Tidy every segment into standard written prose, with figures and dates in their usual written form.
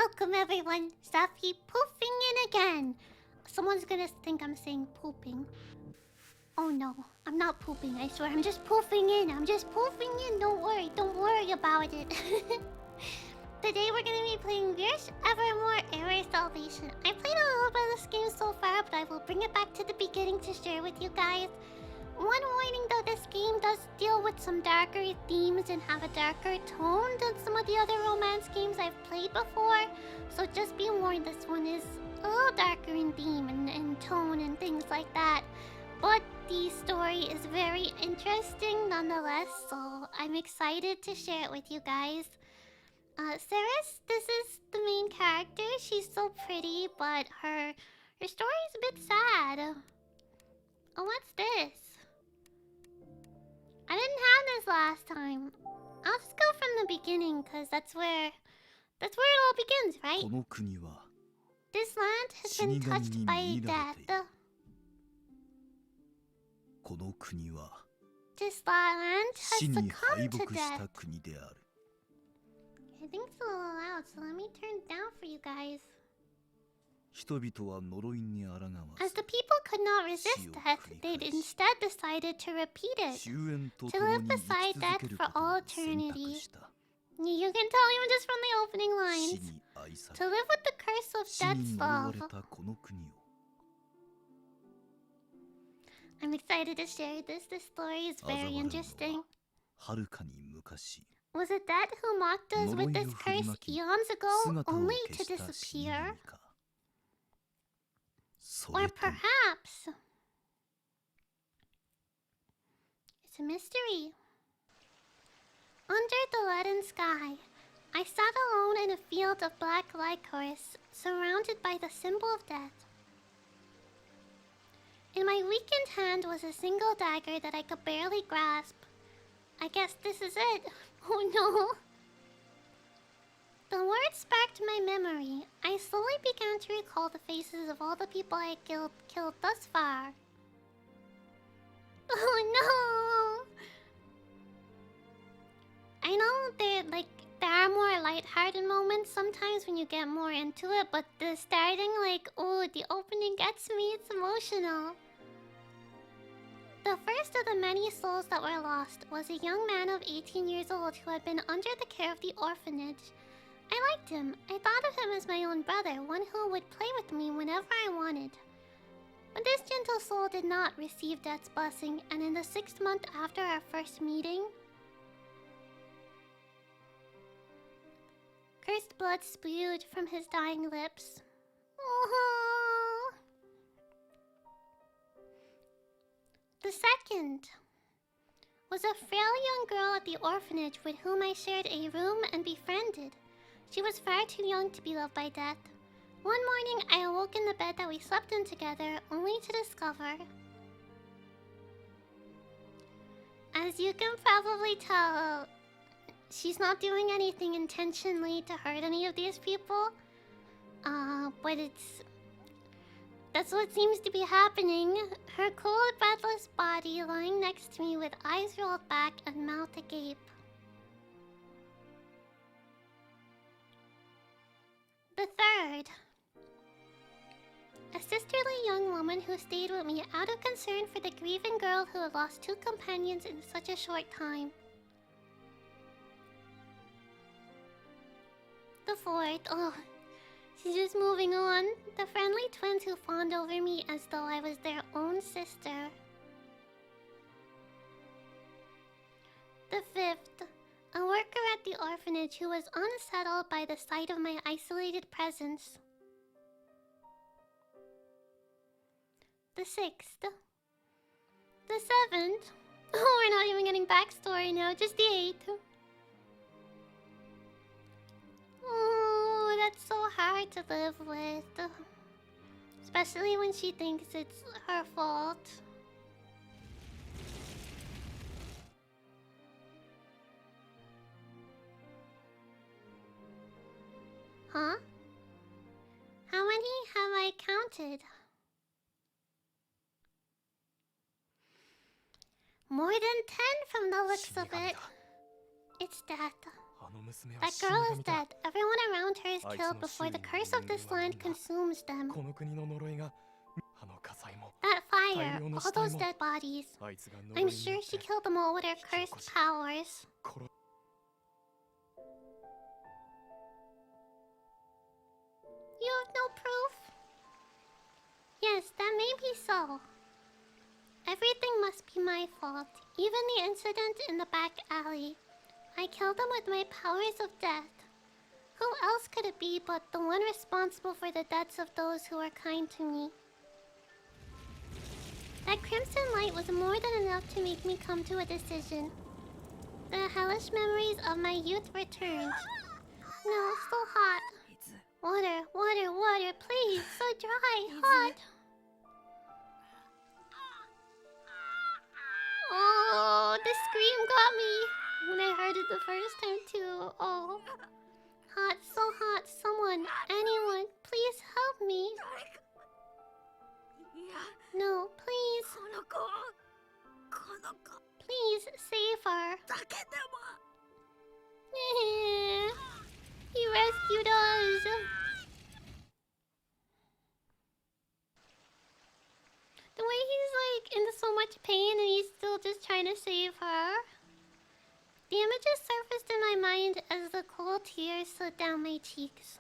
Welcome everyone. Safi poofing in again. Someone's gonna think I'm saying pooping. Oh no, I'm not pooping, I swear. I'm just poofing in. I'm just poofing in. Don't worry about it. Today we're gonna be playing Virche Evermore ErroR Salvation. I played a little bit of this game so far, but I will bring it back to the beginning to share with you guys. One warning though, this game does deal with some darker themes and have a darker tone than some of the other romance games I've played before. So just be warned, this one is a little darker in theme and tone and things like that. But the story is very interesting nonetheless, so I'm excited to share it with you guys. Ceres, this is the main character. She's so pretty, but her story is a bit sad. Oh, what's this? I didn't have this last time. I'll just go from the beginning, cause that's where it all begins, right? This land has been touched by death. This land has succumbed to death. I think it's a little loud, so let me turn it down for you guys. As the people could not resist death, they instead decided to repeat it. To live beside death for all eternity. You can tell even just from the opening lines. To live with the curse of death's love. I'm excited to share this. This story is very interesting. Was it that who mocked us with this curse eons ago, only to disappear? Or perhaps it's a mystery. Under the leaden sky, I sat alone in a field of black licorice, surrounded by the symbol of death. In my weakened hand was a single dagger that I could barely grasp. I guess this is it. Oh no. The words sparked my memory. I slowly began to recall the faces of all the people I killed thus far. Oh no! I know there are more lighthearted moments sometimes when you get more into it, but the starting, the opening gets me. It's emotional. The first of the many souls that were lost was a young man of 18 years old who had been under the care of the orphanage. I liked him. I thought of him as my own brother, one who would play with me whenever I wanted. But this gentle soul did not receive Death's blessing, and in the 6th month after our first meeting, cursed blood spewed from his dying lips. Oh. The second was a frail young girl at the orphanage with whom I shared a room and befriended. She was far too young to be loved by death. One morning, I awoke in the bed that we slept in together, only to discover... As you can probably tell, she's not doing anything intentionally to hurt any of these people. But that's what seems to be happening. Her cold, breathless body lying next to me with eyes rolled back and mouth agape. The third. A sisterly young woman who stayed with me out of concern for the grieving girl who had lost 2 companions in such a short time. The fourth. Oh, she's just moving on. The friendly twins who fawned over me as though I was their own sister. The fifth. A worker at the orphanage who was unsettled by the sight of my isolated presence. The 6th. The 7th. Oh, we're not even getting backstory now, just the 8th. Oh, that's so hard to live with. Especially when she thinks it's her fault. Huh? How many have I counted? More than 10 from the looks of it. It's death. That girl is dead. Everyone around her is killed before the curse of this land consumes them. That fire, all those dead bodies. I'm sure she killed them all with her cursed powers. You have no proof? Yes, that may be so. Everything must be my fault, even the incident in the back alley. I killed them with my powers of death. Who else could it be but the one responsible for the deaths of those who were kind to me? That crimson light was more than enough to make me come to a decision. The hellish memories of my youth returned. No, so hot. Water, water, water, please. So dry, hot. Oh, the scream got me when I heard it the first time too. Oh, hot, so hot. Someone, anyone, please help me. No, please. Please save her. He rescued us. The way he's like in so much pain and he's still just trying to save her. The images surfaced in my mind as the cold tears slid down my cheeks.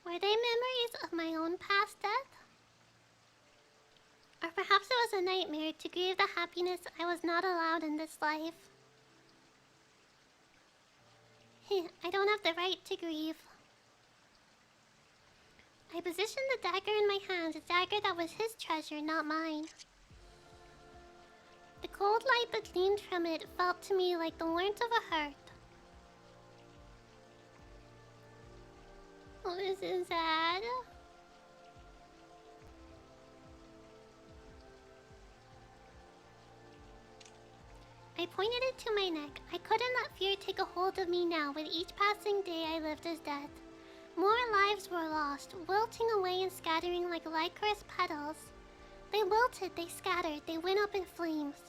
Were they memories of my own past death? Or perhaps it was a nightmare to grieve the happiness I was not allowed in this life. I don't have the right to grieve. I positioned the dagger in my hand, a dagger that was his treasure, not mine. The cold light that gleamed from it felt to me like the warmth of a hearth. Oh, this is sad. I pointed it to my neck. I couldn't let fear take a hold of me now. With each passing day I lived as death. More lives were lost, wilting away and scattering like licorice petals. They wilted, they scattered, they went up in flames.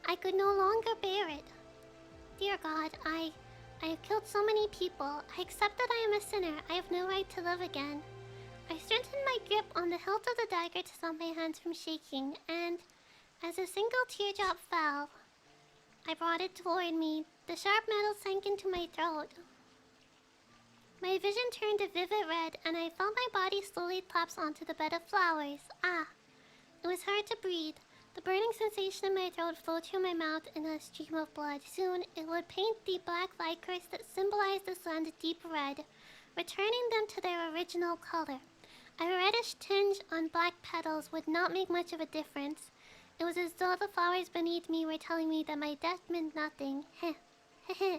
I could no longer bear it. Dear God, I have killed so many people. I accept that I am a sinner. I have no right to live again. I strengthened my grip on the hilt of the dagger to stop my hands from shaking, and as a single teardrop fell, I brought it toward me. The sharp metal sank into my throat. My vision turned a vivid red, and I felt my body slowly collapse onto the bed of flowers. Ah! It was hard to breathe. The burning sensation in my throat flowed through my mouth in a stream of blood. Soon, it would paint the black licorice that symbolized this land a deep red, returning them to their original color. A reddish tinge on black petals would not make much of a difference. It was as though the flowers beneath me were telling me that my death meant nothing. Heh. Heh.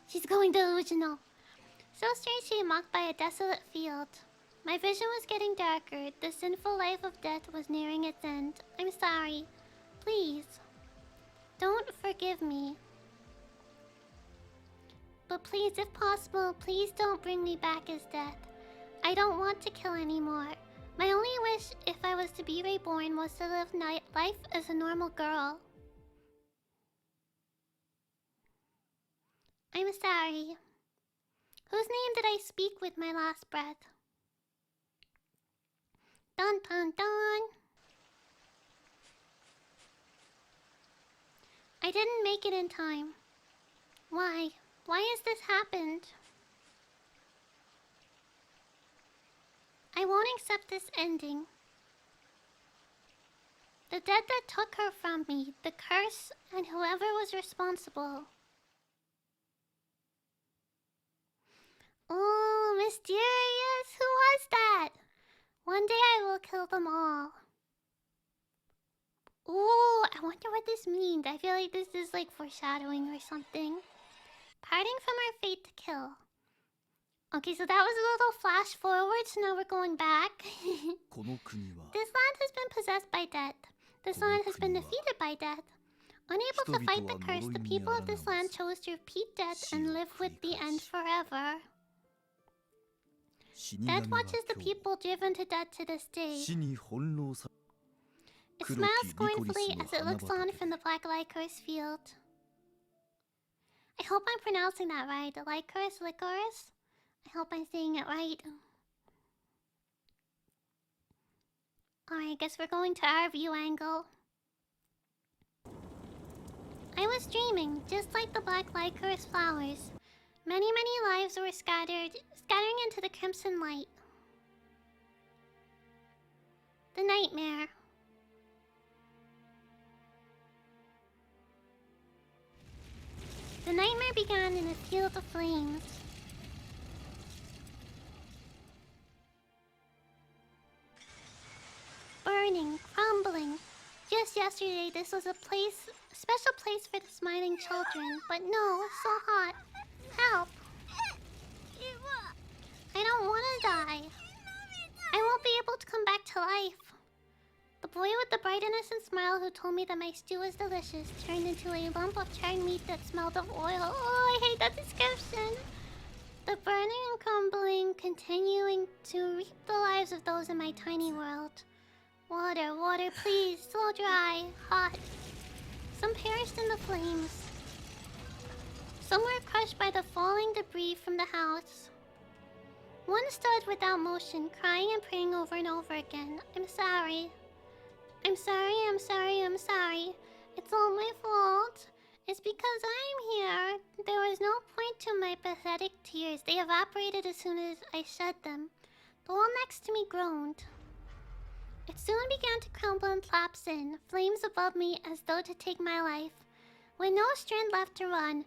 She's going delusional. So strangely mocked by a desolate field. My vision was getting darker. The sinful life of death was nearing its end. I'm sorry. Please. Don't forgive me. But please, if possible, please don't bring me back as death. I don't want to kill anymore. My only wish, if I was to be reborn, was to live life as a normal girl. I'm sorry. Whose name did I speak with my last breath? Dun dun dun! I didn't make it in time. Why? Why has this happened? I won't accept this ending. The dead that took her from me, the curse, and whoever was responsible. Oh, mysterious! Who was that? One day I will kill them all. Ooh, I wonder what this means. I feel like this is like foreshadowing or something. Parting from our fate to kill. Okay, so that was a little flash forward, so now we're going back. This land has been possessed by death. This land has been defeated by death. Unable to fight the curse, the people of this land chose to repeat death and live with the end forever. Death watches the people driven to death to this day. It smiles scornfully as it looks on from the black licorice field. I hope I'm pronouncing that right. Licorice? I hope I'm saying it right. Alright, guess we're going to our view angle. I was dreaming, just like the black licorice flowers. Many lives were scattering into the crimson light. The nightmare. The nightmare began in a field of flames. Burning, crumbling. Just yesterday, this was a special place for the smiling children. But no, it's so hot. Help! I don't want to die. I won't be able to come back to life. The boy with the bright innocent smile who told me that my stew was delicious turned into a lump of charred meat that smelled of oil. Oh, I hate that description. The burning and crumbling, continuing to reap the lives of those in my tiny world. Water, water, please, so dry, hot. Some perished in the flames. Some were crushed by the falling debris from the house. One stood without motion, crying and praying over and over again. I'm sorry. I'm sorry, I'm sorry, I'm sorry. It's all my fault. It's because I'm here. There was no point to my pathetic tears. They evaporated as soon as I shed them. The wall next to me groaned. It soon began to crumble and collapse in, flames above me as though to take my life. With no strength left to run,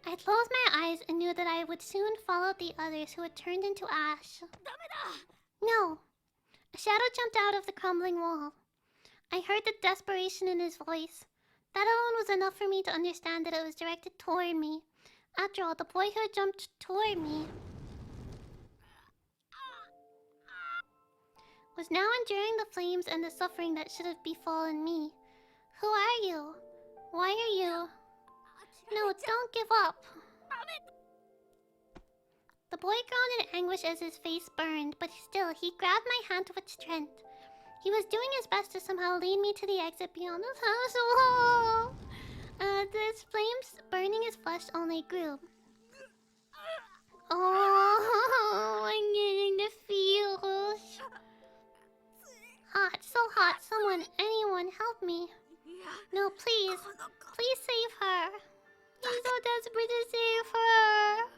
I closed my eyes and knew that I would soon follow the others who had turned into ash. No! A shadow jumped out of the crumbling wall. I heard the desperation in his voice. That alone was enough for me to understand that it was directed toward me. After all, the boy who had jumped toward me was now enduring the flames and the suffering that should have befallen me. Who are you? Why are you? No, don't give up. The boy groaned in anguish as his face burned, but still, he grabbed my hand with strength. He was doing his best to somehow lead me to the exit beyond the house wall. The flames burning his flesh only grew. Oh, I'm getting the feels. Hot, so hot. Someone, anyone, help me. No, please. Please save her. I'm so desperate to save her.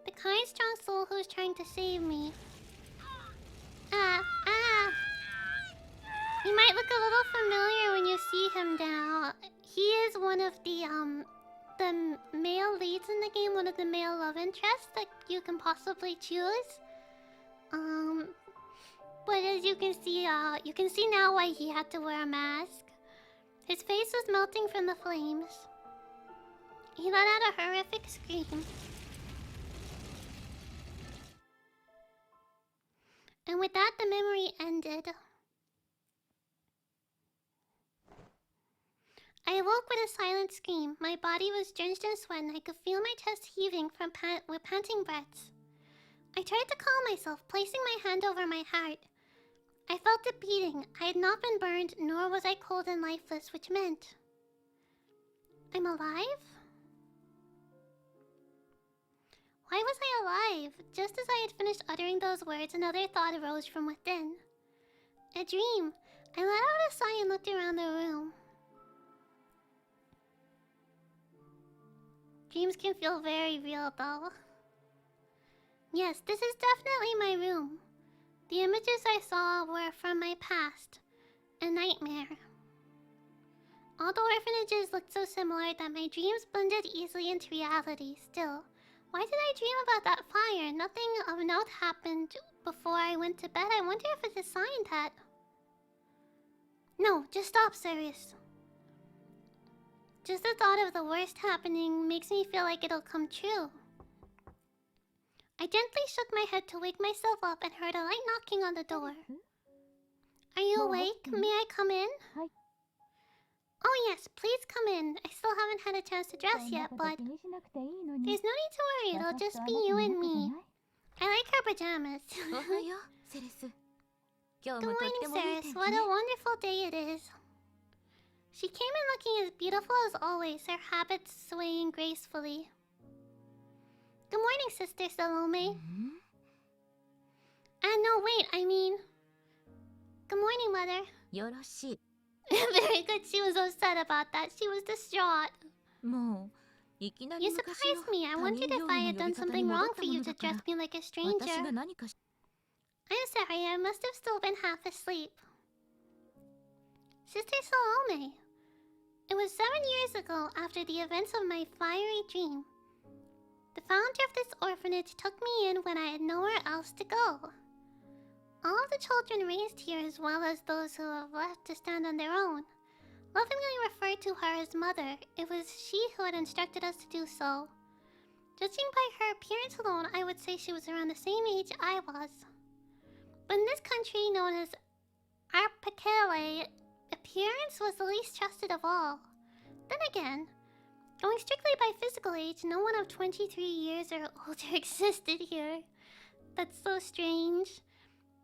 The kind, strong soul who is trying to save me. He might look a little familiar when you see him now. He is one of the male leads in the game, one of the male love interests that you can possibly choose. But as you can see now why he had to wear a mask. His face was melting from the flames. He let out a horrific scream. And with that, the memory ended. I awoke with a silent scream. My body was drenched in sweat and I could feel my chest heaving with panting breaths. I tried to calm myself, placing my hand over my heart. I felt it beating. I had not been burned, nor was I cold and lifeless, which meant... I'm alive? Why was I alive? Just as I had finished uttering those words, another thought arose from within. A dream. I let out a sigh and looked around the room. Dreams can feel very real, though. Yes, this is definitely my room. The images I saw were from my past. A nightmare. All the orphanages looked so similar that my dreams blended easily into reality. Still, why did I dream about that fire? Nothing of note happened before I went to bed. I wonder if it's a sign that... No, just stop, Sirius. Just the thought of the worst happening makes me feel like it'll come true. I gently shook my head to wake myself up and heard a light knocking on the door. Are you awake? May I come in? Oh yes, please come in. I still haven't had a chance to dress yet, but... There's no need to worry, it'll just be you and me. I like her pajamas. Good morning, Ceres. What a wonderful day it is. She came in looking as beautiful as always, her habits swaying gracefully. Good morning, Sister Salome. No, wait, I mean... Good morning, Mother. Yoroshi. Very good, she was upset about that. She was distraught. You surprised me. I wondered if I had done something wrong for you to dress me like a stranger. I'm sorry, I must have still been half asleep. Sister Salome. It was 7 years ago, after the events of my fiery dream. The founder of this orphanage took me in when I had nowhere else to go. All of the children raised here, as well as those who have left to stand on their own, lovingly referred to her as Mother. It was she who had instructed us to do so. Judging by her appearance alone, I would say she was around the same age I was. But in this country known as Arpakele, appearance was the least trusted of all. Then again, going strictly by physical age, no one of 23 years or older existed here. That's so strange.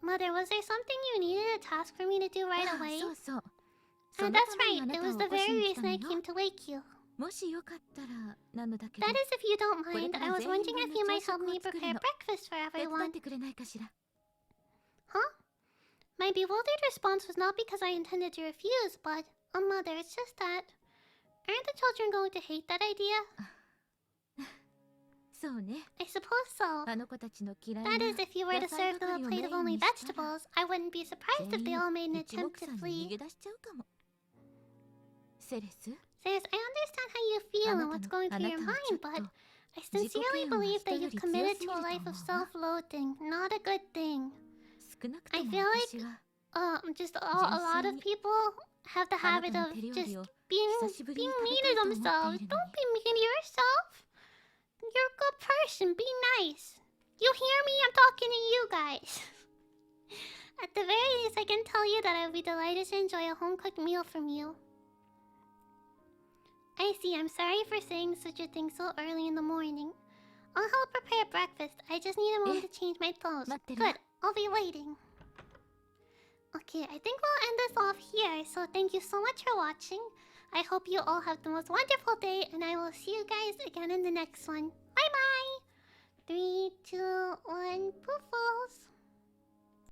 Mother, was there something you needed a task for me to do right away? That's right, it was the very reason I came to wake you. That is, if you don't mind, I was wondering if you might help me prepare breakfast for everyone. Huh? My bewildered response was not because I intended to refuse, but... Mother, it's just that... Aren't the children going to hate that idea? I suppose so. That is, if you were to serve them a plate of only vegetables, I wouldn't be surprised if they all made an attempt to flee. Ceres, I understand how you feel and what's going through your mind, but I sincerely believe that you've committed to a life of self-loathing. Not a good thing. I feel like, just a lot of people have the habit of just being mean to themselves. Don't be mean to yourself. You're a good person. Be nice. You hear me? I'm talking to you guys. At the very least, I can tell you that I would be delighted to enjoy a home-cooked meal from you. I see. I'm sorry for saying such a thing so early in the morning. I'll help prepare breakfast. I just need a moment to change my clothes. Good. I'll be waiting. Okay, I think we'll end this off here. So thank you so much for watching. I hope you all have the most wonderful day, and I will see you guys again in the next one. Bye bye! 3, 2, 1, poofles!